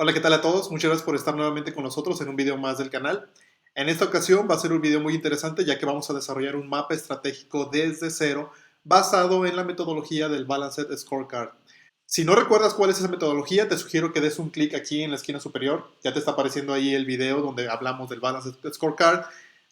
Hola, ¿qué tal a todos? Muchas gracias por estar nuevamente con nosotros en un video más del canal. En esta ocasión va a ser un video muy interesante ya que vamos a desarrollar un mapa estratégico desde cero basado en la metodología del Balanced Scorecard. Si no recuerdas cuál es esa metodología, te sugiero que des un clic aquí en la esquina superior. Ya te está apareciendo ahí el video donde hablamos del Balanced Scorecard.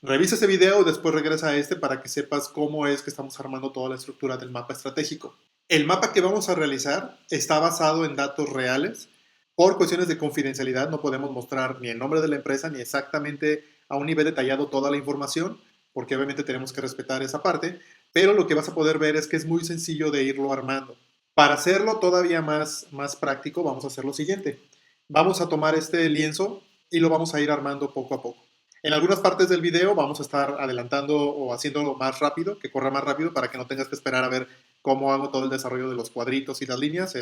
Revisa ese video y después regresa a este para que sepas cómo es que estamos armando toda la estructura del mapa estratégico. El mapa que vamos a realizar está basado en datos reales. Por cuestiones de confidencialidad no podemos mostrar ni el nombre de la empresa ni exactamente a un nivel detallado toda la información, porque obviamente tenemos que respetar esa parte, pero lo que vas a poder ver es que es muy sencillo de irlo armando. Para hacerlo todavía más práctico, vamos a hacer lo siguiente. Vamos a tomar este lienzo y lo vamos a ir armando poco a poco. En algunas partes del video vamos a estar adelantando o haciéndolo más rápido, que corra más rápido para que no tengas que esperar a ver cómo hago todo el desarrollo de los cuadritos y las líneas.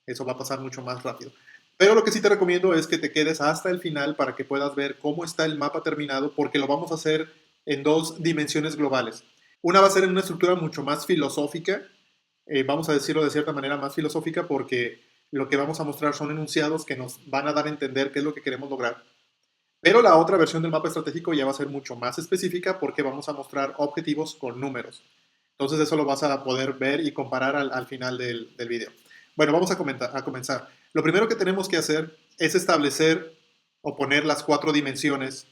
Eso va a pasar mucho más rápido. Pero lo que sí te recomiendo es que te quedes hasta el final para que puedas ver cómo está el mapa terminado, porque lo vamos a hacer en dos dimensiones globales. Una va a ser en una estructura mucho más filosófica, vamos a decirlo de cierta manera más filosófica, porque lo que vamos a mostrar son enunciados que nos van a dar a entender qué es lo que queremos lograr. Pero la otra versión del mapa estratégico ya va a ser mucho más específica porque vamos a mostrar objetivos con números. Entonces eso lo vas a poder ver y comparar al final del video. Bueno, vamos a comenzar. Lo primero que tenemos que hacer es establecer o poner las cuatro dimensiones.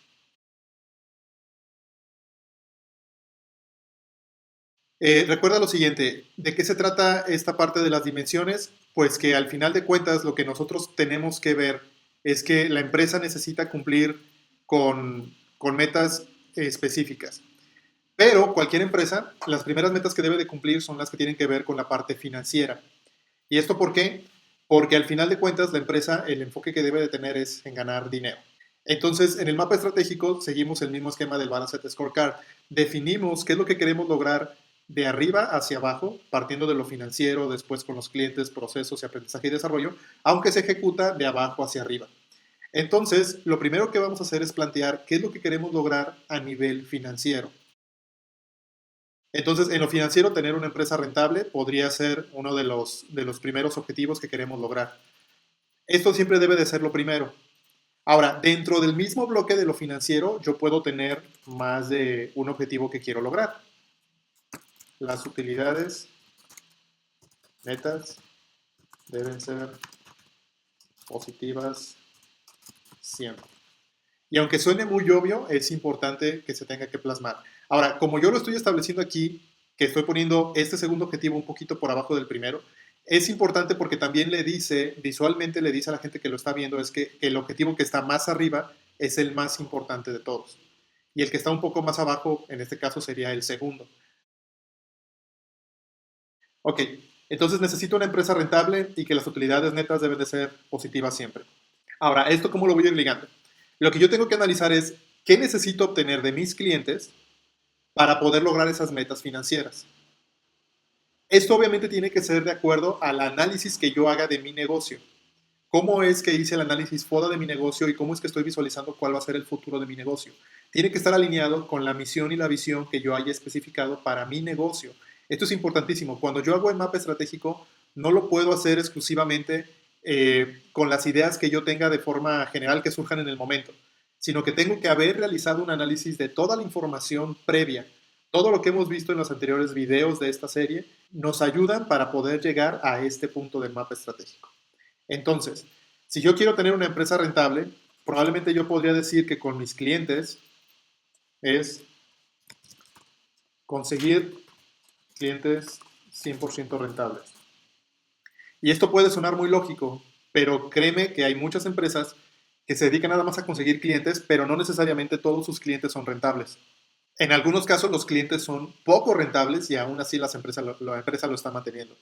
Recuerda lo siguiente, ¿de qué se trata esta parte de las dimensiones? Pues que al final de cuentas lo que nosotros tenemos que ver es que la empresa necesita cumplir con metas específicas. Pero cualquier empresa, las primeras metas que debe de cumplir son las que tienen que ver con la parte financiera. ¿Y esto por qué? Porque al final de cuentas la empresa, el enfoque que debe de tener es en ganar dinero. Entonces, en el mapa estratégico seguimos el mismo esquema del Balanced Scorecard. Definimos qué es lo que queremos lograr de arriba hacia abajo, partiendo de lo financiero, después con los clientes, procesos y aprendizaje y desarrollo, aunque se ejecuta de abajo hacia arriba. Entonces, lo primero que vamos a hacer es plantear qué es lo que queremos lograr a nivel financiero. Entonces, en lo financiero, tener una empresa rentable podría ser uno de los primeros objetivos que queremos lograr. Esto siempre debe de ser lo primero. Ahora, dentro del mismo bloque de lo financiero, yo puedo tener más de un objetivo que quiero lograr. Las utilidades netas deben ser positivas siempre. Y aunque suene muy obvio, es importante que se tenga que plasmar. Ahora, como yo lo estoy estableciendo aquí, que estoy poniendo este segundo objetivo un poquito por abajo del primero, es importante porque también le dice, visualmente le dice a la gente que lo está viendo, es que el objetivo que está más arriba es el más importante de todos. Y el que está un poco más abajo, en este caso, sería el segundo. Ok, entonces necesito una empresa rentable y que las utilidades netas deben de ser positivas siempre. Ahora, ¿esto cómo lo voy a ir ligando? Lo que yo tengo que analizar es qué necesito obtener de mis clientes para poder lograr esas metas financieras. Esto obviamente tiene que ser de acuerdo al análisis que yo haga de mi negocio. ¿Cómo es que hice el análisis FODA de mi negocio y cómo es que estoy visualizando cuál va a ser el futuro de mi negocio? Tiene que estar alineado con la misión y la visión que yo haya especificado para mi negocio. Esto es importantísimo. Cuando yo hago el mapa estratégico, no lo puedo hacer exclusivamente con las ideas que yo tenga de forma general que surjan en el momento, sino que tengo que haber realizado un análisis de toda la información previa. Todo lo que hemos visto en los anteriores videos de esta serie nos ayudan para poder llegar a este punto del mapa estratégico. Entonces, si yo quiero tener una empresa rentable, probablemente yo podría decir que con mis clientes es conseguir clientes 100% rentables. Y esto puede sonar muy lógico, pero créeme que hay muchas empresas que se dedican nada más a conseguir clientes, pero no necesariamente todos sus clientes son rentables. En algunos casos los clientes son poco rentables y aún así la empresa lo está manteniendo.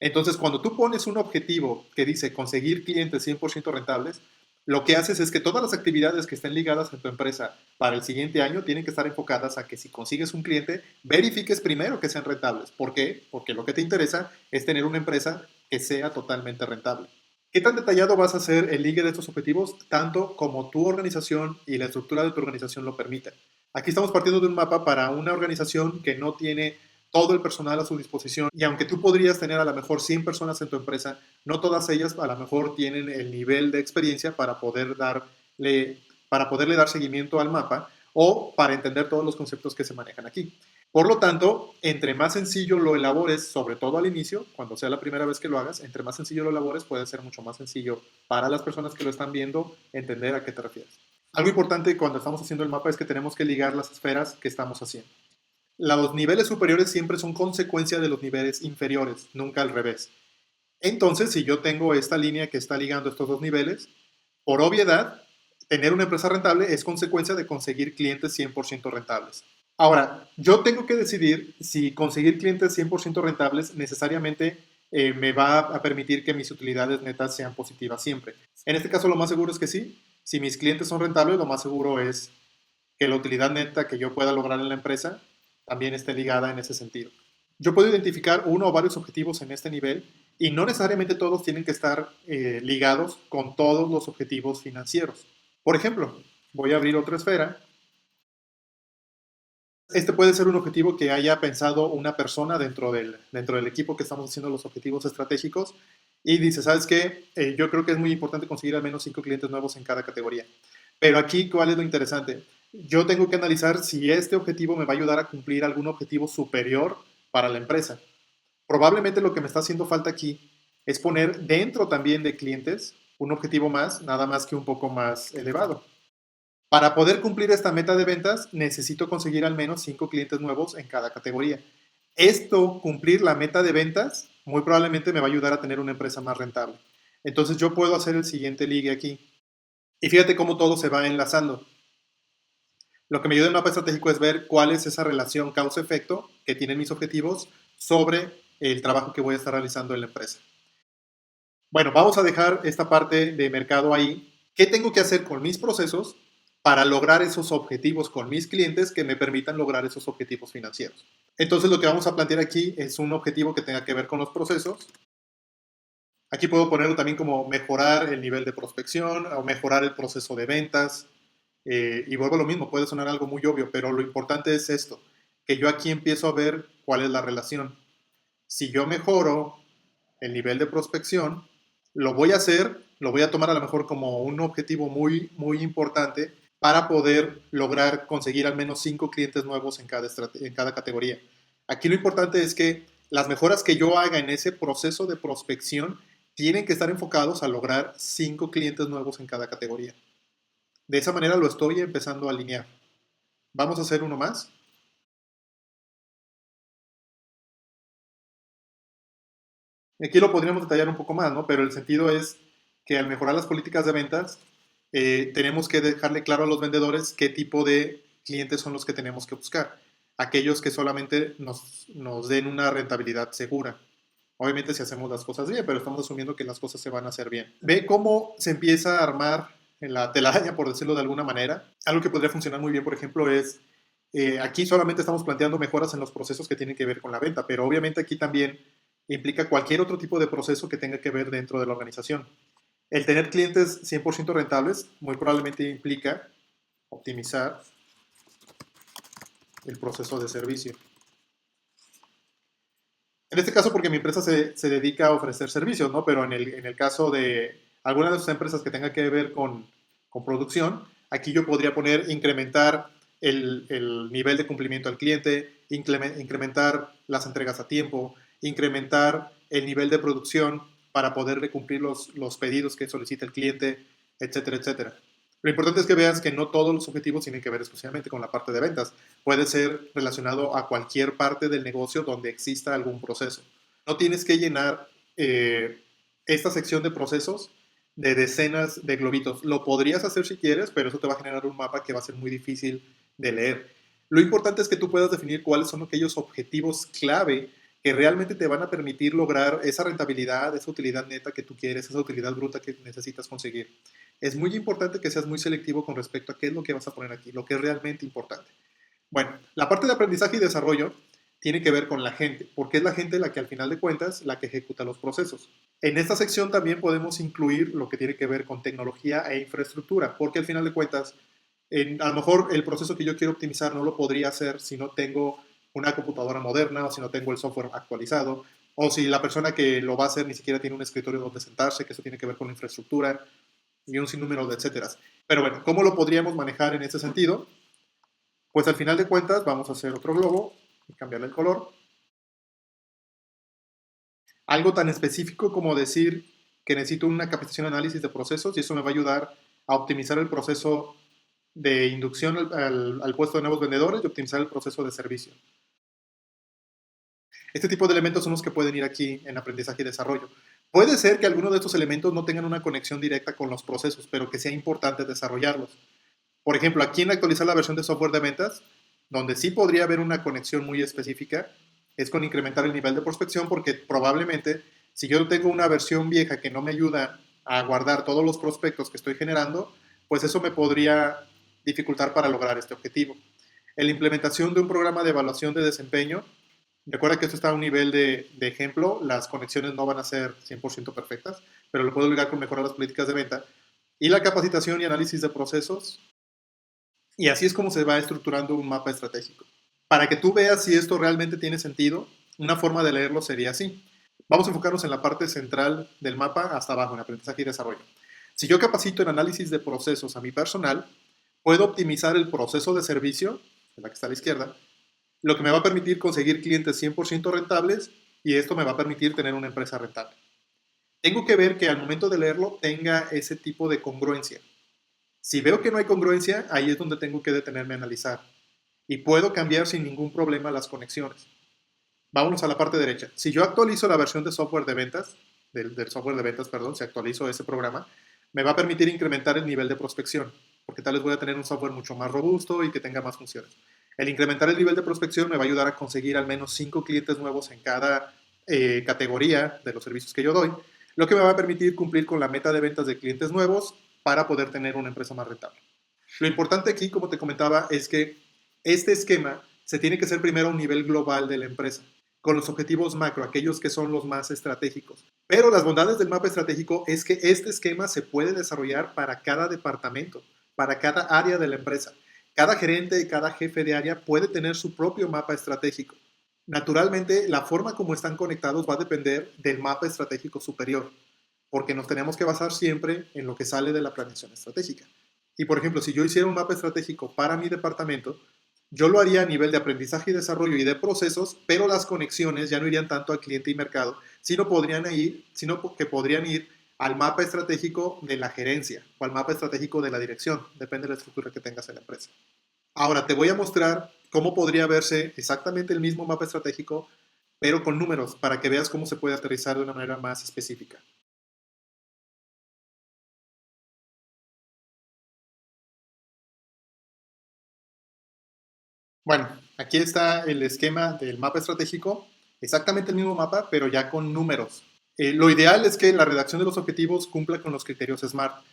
Entonces, cuando tú pones un objetivo que dice conseguir clientes 100% rentables, lo que haces es que todas las actividades que estén ligadas a tu empresa para el siguiente año tienen que estar enfocadas a que si consigues un cliente, verifiques primero que sean rentables. ¿Por qué? Porque lo que te interesa es tener una empresa que sea totalmente rentable. ¿Qué tan detallado vas a hacer el ligue de estos objetivos? Tanto como tu organización y la estructura de tu organización lo permita. Aquí estamos partiendo de un mapa para una organización que no tiene todo el personal a su disposición y aunque tú podrías tener a lo mejor 100 personas en tu empresa, no todas ellas a lo mejor tienen el nivel de experiencia para poderle dar seguimiento al mapa o para entender todos los conceptos que se manejan aquí. Por lo tanto, entre más sencillo lo elabores, sobre todo al inicio, cuando sea la primera vez que lo hagas, entre más sencillo lo elabores, puede ser mucho más sencillo para las personas que lo están viendo entender a qué te refieres. Algo importante cuando estamos haciendo el mapa es que tenemos que ligar las esferas que estamos haciendo. Los niveles superiores siempre son consecuencia de los niveles inferiores, nunca al revés. Entonces, si yo tengo esta línea que está ligando estos dos niveles, por obviedad, tener una empresa rentable es consecuencia de conseguir clientes 100% rentables. Ahora, yo tengo que decidir si conseguir clientes 100% rentables necesariamente me va a permitir que mis utilidades netas sean positivas siempre. En este caso, lo más seguro es que sí. Si mis clientes son rentables, lo más seguro es que la utilidad neta que yo pueda lograr en la empresa también esté ligada en ese sentido. Yo puedo identificar uno o varios objetivos en este nivel y no necesariamente todos tienen que estar ligados con todos los objetivos financieros. Por ejemplo, voy a abrir otra esfera. Este puede ser un objetivo que haya pensado una persona dentro del equipo que estamos haciendo los objetivos estratégicos y dice, ¿sabes qué? Yo creo que es muy importante conseguir al menos 5 clientes nuevos en cada categoría. Pero aquí, ¿cuál es lo interesante? Yo tengo que analizar si este objetivo me va a ayudar a cumplir algún objetivo superior para la empresa. Probablemente lo que me está haciendo falta aquí es poner dentro también de clientes un objetivo más, nada más que un poco más elevado. Para poder cumplir esta meta de ventas, necesito conseguir al menos 5 clientes nuevos en cada categoría. Esto, cumplir la meta de ventas, muy probablemente me va a ayudar a tener una empresa más rentable. Entonces yo puedo hacer el siguiente ligue aquí. Y fíjate cómo todo se va enlazando. Lo que me ayuda en el mapa estratégico es ver cuál es esa relación causa-efecto que tienen mis objetivos sobre el trabajo que voy a estar realizando en la empresa. Bueno, vamos a dejar esta parte de mercado ahí. ¿Qué tengo que hacer con mis procesos para lograr esos objetivos con mis clientes que me permitan lograr esos objetivos financieros? Entonces lo que vamos a plantear aquí es un objetivo que tenga que ver con los procesos. Aquí puedo ponerlo también como mejorar el nivel de prospección o mejorar el proceso de ventas. Y vuelvo a lo mismo, puede sonar algo muy obvio, pero lo importante es esto, que yo aquí empiezo a ver cuál es la relación. Si yo mejoro el nivel de prospección, lo voy a hacer, lo voy a tomar a lo mejor como un objetivo muy, muy importante para poder lograr conseguir al menos 5 clientes nuevos en cada categoría. Aquí lo importante es que las mejoras que yo haga en ese proceso de prospección tienen que estar enfocados a lograr 5 clientes nuevos en cada categoría. De esa manera lo estoy empezando a alinear. Vamos a hacer uno más. Aquí lo podríamos detallar un poco más, ¿no? Pero el sentido es que al mejorar las políticas de ventas, tenemos que dejarle claro a los vendedores qué tipo de clientes son los que tenemos que buscar. Aquellos que solamente nos den una rentabilidad segura. Obviamente si hacemos las cosas bien, pero estamos asumiendo que las cosas se van a hacer bien. Ve cómo se empieza a armar en la telaraña, por decirlo de alguna manera. Algo que podría funcionar muy bien, por ejemplo, es aquí solamente estamos planteando mejoras en los procesos que tienen que ver con la venta, pero obviamente aquí también implica cualquier otro tipo de proceso que tenga que ver dentro de la organización. El tener clientes 100% rentables muy probablemente implica optimizar el proceso de servicio. En este caso, porque mi empresa se dedica a ofrecer servicios, ¿no? Pero en el caso de alguna de sus empresas que tenga que ver con producción, aquí yo podría poner incrementar el nivel de cumplimiento al cliente, incrementar las entregas a tiempo, incrementar el nivel de producción para poder cumplir los pedidos que solicita el cliente, etcétera, etcétera. Lo importante es que veas que no todos los objetivos tienen que ver exclusivamente con la parte de ventas. Puede ser relacionado a cualquier parte del negocio donde exista algún proceso. No tienes que llenar esta sección de procesos de decenas de globitos. Lo podrías hacer si quieres, pero eso te va a generar un mapa que va a ser muy difícil de leer. Lo importante es que tú puedas definir cuáles son aquellos objetivos clave que realmente te van a permitir lograr esa rentabilidad, esa utilidad neta que tú quieres, esa utilidad bruta que necesitas conseguir. Es muy importante que seas muy selectivo con respecto a qué es lo que vas a poner aquí, lo que es realmente importante. Bueno, la parte de aprendizaje y desarrollo tiene que ver con la gente, porque es la gente la que al final de cuentas la que ejecuta los procesos. En esta sección también podemos incluir lo que tiene que ver con tecnología e infraestructura, porque al final de cuentas, a lo mejor el proceso que yo quiero optimizar no lo podría hacer si no tengo una computadora moderna, o si no tengo el software actualizado, o si la persona que lo va a hacer ni siquiera tiene un escritorio donde sentarse, que eso tiene que ver con la infraestructura y un sinnúmero de etcéteras. Pero bueno, ¿cómo lo podríamos manejar en ese sentido? Pues al final de cuentas vamos a hacer otro globo y cambiarle el color. Algo tan específico como decir que necesito una capacitación de análisis de procesos y eso me va a ayudar a optimizar el proceso de inducción al puesto de nuevos vendedores y optimizar el proceso de servicio. Este tipo de elementos son los que pueden ir aquí en aprendizaje y desarrollo. Puede ser que algunos de estos elementos no tengan una conexión directa con los procesos, pero que sea importante desarrollarlos. Por ejemplo, aquí en actualizar la versión de software de ventas, donde sí podría haber una conexión muy específica, es con incrementar el nivel de prospección, porque probablemente si yo tengo una versión vieja que no me ayuda a guardar todos los prospectos que estoy generando, pues eso me podría dificultar para lograr este objetivo. En la implementación de un programa de evaluación de desempeño, recuerda que esto está a un nivel de ejemplo, las conexiones no van a ser 100% perfectas, pero lo puedo ligar con mejorar las políticas de venta. Y la capacitación y análisis de procesos, y así es como se va estructurando un mapa estratégico. Para que tú veas si esto realmente tiene sentido, una forma de leerlo sería así. Vamos a enfocarnos en la parte central del mapa hasta abajo, en aprendizaje y desarrollo. Si yo capacito en análisis de procesos a mi personal, puedo optimizar el proceso de servicio, en la que está a la izquierda, lo que me va a permitir conseguir clientes 100% rentables y esto me va a permitir tener una empresa rentable. Tengo que ver que al momento de leerlo tenga ese tipo de congruencia. Si veo que no hay congruencia, ahí es donde tengo que detenerme a analizar. Y puedo cambiar sin ningún problema las conexiones. Vámonos a la parte derecha. Si yo actualizo la versión de software de ventas, del software de ventas, perdón, si actualizo ese programa, me va a permitir incrementar el nivel de prospección, porque tal vez voy a tener un software mucho más robusto y que tenga más funciones. El incrementar el nivel de prospección me va a ayudar a conseguir al menos 5 clientes nuevos en cada categoría de los servicios que yo doy, lo que me va a permitir cumplir con la meta de ventas de clientes nuevos para poder tener una empresa más rentable. Lo importante aquí, como te comentaba, es que este esquema se tiene que hacer primero a un nivel global de la empresa, con los objetivos macro, aquellos que son los más estratégicos. Pero las bondades del mapa estratégico es que este esquema se puede desarrollar para cada departamento, para cada área de la empresa. Cada gerente y cada jefe de área puede tener su propio mapa estratégico. Naturalmente, la forma como están conectados va a depender del mapa estratégico superior, porque nos tenemos que basar siempre en lo que sale de la planeación estratégica. Y por ejemplo, si yo hiciera un mapa estratégico para mi departamento, yo lo haría a nivel de aprendizaje y desarrollo y de procesos, pero las conexiones ya no irían tanto al cliente y mercado, sino que podrían ir al mapa estratégico de la gerencia o al mapa estratégico de la dirección, depende de la estructura que tengas en la empresa. Ahora te voy a mostrar cómo podría verse exactamente el mismo mapa estratégico, pero con números, para que veas cómo se puede aterrizar de una manera más específica. Bueno, aquí está el esquema del mapa estratégico, exactamente el mismo mapa, pero ya con números. Lo ideal es que la redacción de los objetivos cumpla con los criterios SMART.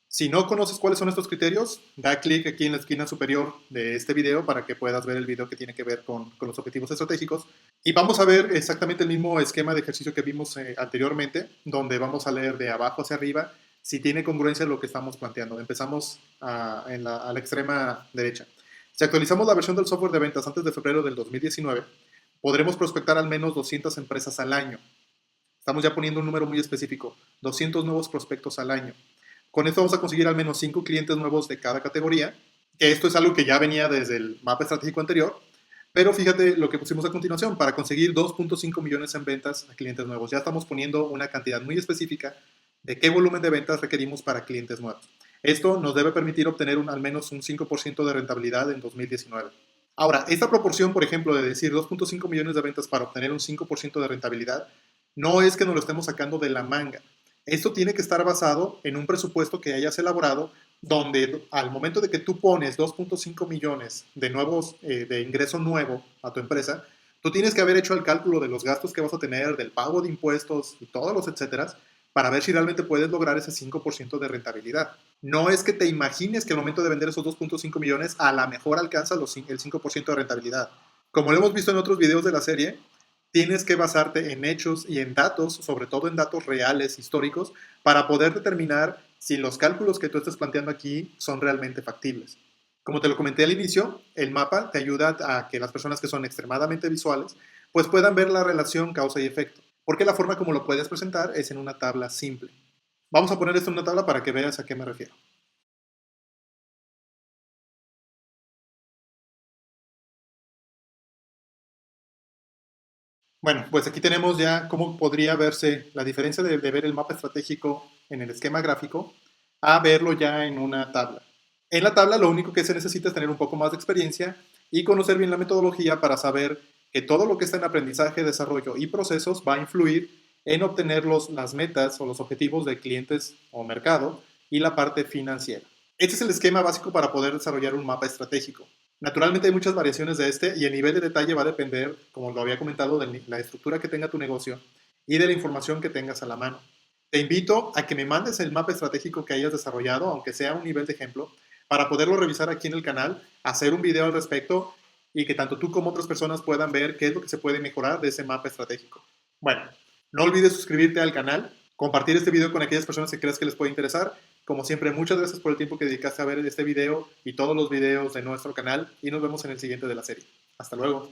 Si no conoces cuáles son estos criterios, da clic aquí en la esquina superior de este video para que puedas ver el video que tiene que ver con los objetivos estratégicos. Y vamos a ver exactamente el mismo esquema de ejercicio que vimos anteriormente, donde vamos a leer de abajo hacia arriba si tiene congruencia lo que estamos planteando. Empezamos a la extrema derecha. Si actualizamos la versión del software de ventas antes de febrero del 2019, podremos prospectar al menos 200 empresas al año. Estamos ya poniendo un número muy específico, 200 nuevos prospectos al año. Con esto vamos a conseguir al menos 5 clientes nuevos de cada categoría, que esto es algo que ya venía desde el mapa estratégico anterior, pero fíjate lo que pusimos a continuación, para conseguir 2.5 millones en ventas a clientes nuevos. Ya estamos poniendo una cantidad muy específica de qué volumen de ventas requerimos para clientes nuevos. Esto nos debe permitir obtener al menos un 5% de rentabilidad en 2019. Ahora, esta proporción, por ejemplo, de decir 2.5 millones de ventas para obtener un 5% de rentabilidad, no es que nos lo estemos sacando de la manga. Esto tiene que estar basado en un presupuesto que hayas elaborado, donde al momento de que tú pones 2.5 millones de nuevos de ingreso nuevo a tu empresa, tú tienes que haber hecho el cálculo de los gastos que vas a tener, del pago de impuestos y todos los etcétera, para ver si realmente puedes lograr ese 5% de rentabilidad. No es que te imagines que al momento de vender esos 2.5 millones a la mejor alcanza el 5% de rentabilidad. Como lo hemos visto en otros videos de la serie, tienes que basarte en hechos y en datos, sobre todo en datos reales, históricos, para poder determinar si los cálculos que tú estás planteando aquí son realmente factibles. Como te lo comenté al inicio, el mapa te ayuda a que las personas que son extremadamente visuales pues puedan ver la relación causa y efecto, porque la forma como lo puedes presentar es en una tabla simple. Vamos a poner esto en una tabla para que veas a qué me refiero. Bueno, pues aquí tenemos ya cómo podría verse la diferencia de ver el mapa estratégico en el esquema gráfico a verlo ya en una tabla. En la tabla lo único que se necesita es tener un poco más de experiencia y conocer bien la metodología para saber que todo lo que está en aprendizaje, desarrollo y procesos va a influir en obtener las metas o los objetivos de clientes o mercado y la parte financiera. Este es el esquema básico para poder desarrollar un mapa estratégico. Naturalmente hay muchas variaciones de este y el nivel de detalle va a depender, como lo había comentado, de la estructura que tenga tu negocio y de la información que tengas a la mano. Te invito a que me mandes el mapa estratégico que hayas desarrollado, aunque sea un nivel de ejemplo, para poderlo revisar aquí en el canal, hacer un video al respecto y que tanto tú como otras personas puedan ver qué es lo que se puede mejorar de ese mapa estratégico. Bueno, no olvides suscribirte al canal, compartir este video con aquellas personas que creas que les puede interesar. Como siempre, muchas gracias por el tiempo que dedicaste a ver este video y todos los videos de nuestro canal y nos vemos en el siguiente de la serie. Hasta luego.